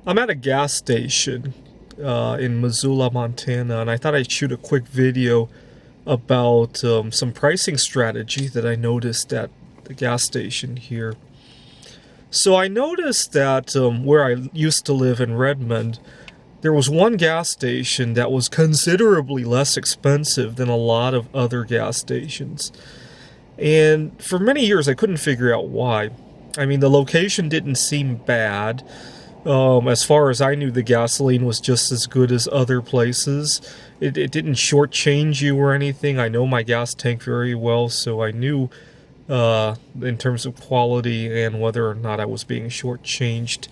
I'm at a gas station in Missoula, Montana, and I thought I'd shoot a quick video about some pricing strategy that I noticed at the gas station here. So I noticed that where I used to live in Redmond, there was one gas station that was considerably less expensive than a lot of other gas stations. And for many years, I couldn't figure out why. I mean, the location didn't seem bad. As far as I knew, the gasoline was just as good as other places. It didn't shortchange you or anything. I know my gas tank very well, so I knew in terms of quality and whether or not I was being shortchanged.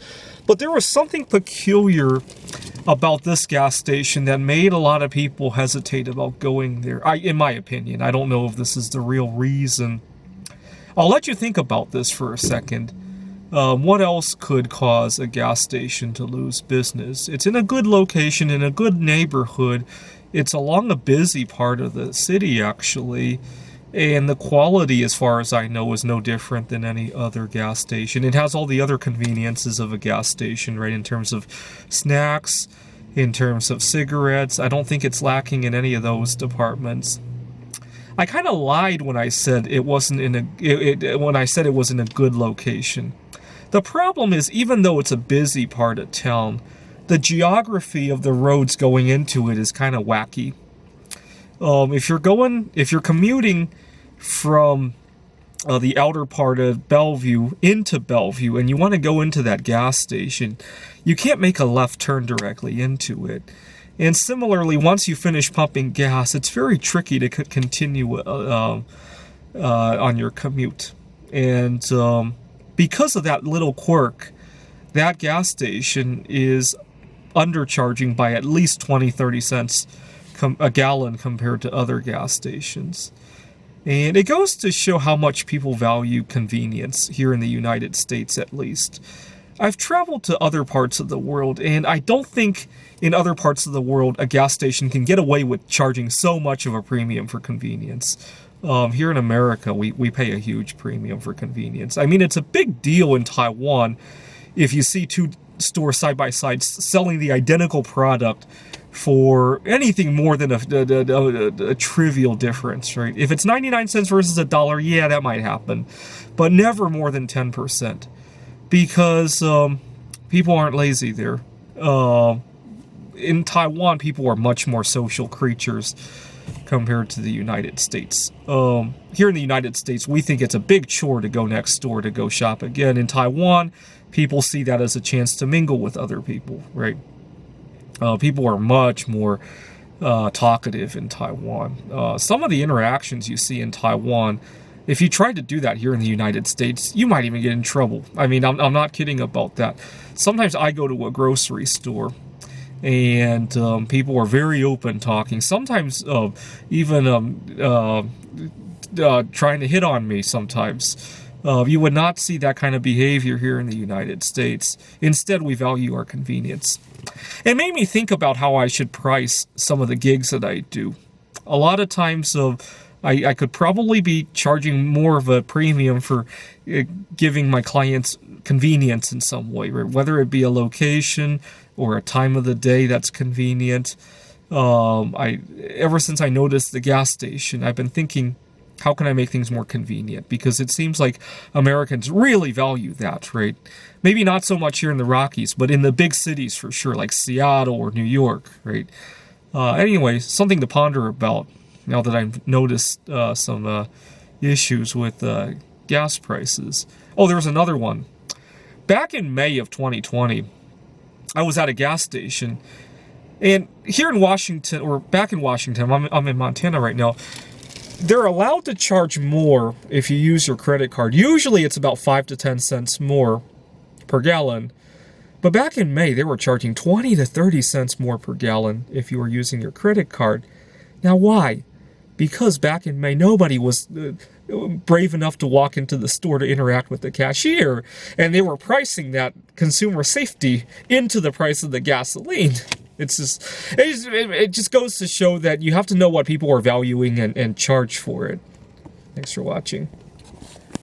But there was something peculiar about this gas station that made a lot of people hesitate about going there. In my opinion, I don't know if this is the real reason. I'll let you think about this for a second. What else could cause a gas station to lose business? It's in a good location, in a good neighborhood. It's along a busy part of the city, actually. And the quality, as far as I know, is no different than any other gas station. It has all the other conveniences of a gas station, right, in terms of snacks, in terms of cigarettes. I don't think it's lacking in any of those departments. I kind of lied when I said it wasn't when I said it was in a good location. The problem is, even though it's a busy part of town, the geography of the roads going into it is kind of wacky. If you're commuting from the outer part of Bellevue into Bellevue and you want to go into that gas station, you can't make a left turn directly into it. And similarly, once you finish pumping gas, it's very tricky to continue on your commute. And because of that little quirk, that gas station is undercharging by at least 20-30 cents a gallon compared to other gas stations. And it goes to show how much people value convenience here in the United States, at least. I've traveled to other parts of the world, and I don't think in other parts of the world a gas station can get away with charging so much of a premium for convenience. Here in America, we pay a huge premium for convenience. I mean, it's a big deal in Taiwan if you see two stores side by side selling the identical product for anything more than a trivial difference, right? If it's 99 cents versus $1, yeah, that might happen, but never more than 10%, because people aren't lazy there. In Taiwan, people are much more social creatures compared to the United States. Here in the United States, we think it's a big chore to go next door to go shop again. In Taiwan, people see that as a chance to mingle with other people, right? People are much more talkative in Taiwan. Some of the interactions you see in Taiwan, if you tried to do that here in the United States, you might even get in trouble. I mean, I'm not kidding about that. Sometimes I go to a grocery store, and people are very open talking. Sometimes even trying to hit on me sometimes. You would not see that kind of behavior here in the United States. Instead, we value our convenience. It made me think about how I should price some of the gigs that I do. A lot of times, I could probably be charging more of a premium for giving my clients convenience in some way, right? Whether it be a location or a time of the day that's convenient. Ever since I noticed the gas station, I've been thinking, how can I make things more convenient? Because it seems like Americans really value that, right? Maybe not so much here in the Rockies, but in the big cities for sure, like Seattle or New York, right? Anyway, something to ponder about now that I've noticed some issues with gas prices. Oh, there was another one. Back in May of 2020, I was at a gas station, and here in Washington, or back in Washington, I'm in Montana right now, they're allowed to charge more if you use your credit card. Usually it's about 5 to 10 cents more per gallon. But back in May, they were charging 20 to 30 cents more per gallon if you were using your credit card. Now, why? Because back in May, nobody was brave enough to walk into the store to interact with the cashier. And they were pricing that consumer safety into the price of the gasoline. It just goes to show that you have to know what people are valuing and charge for it. Thanks for watching.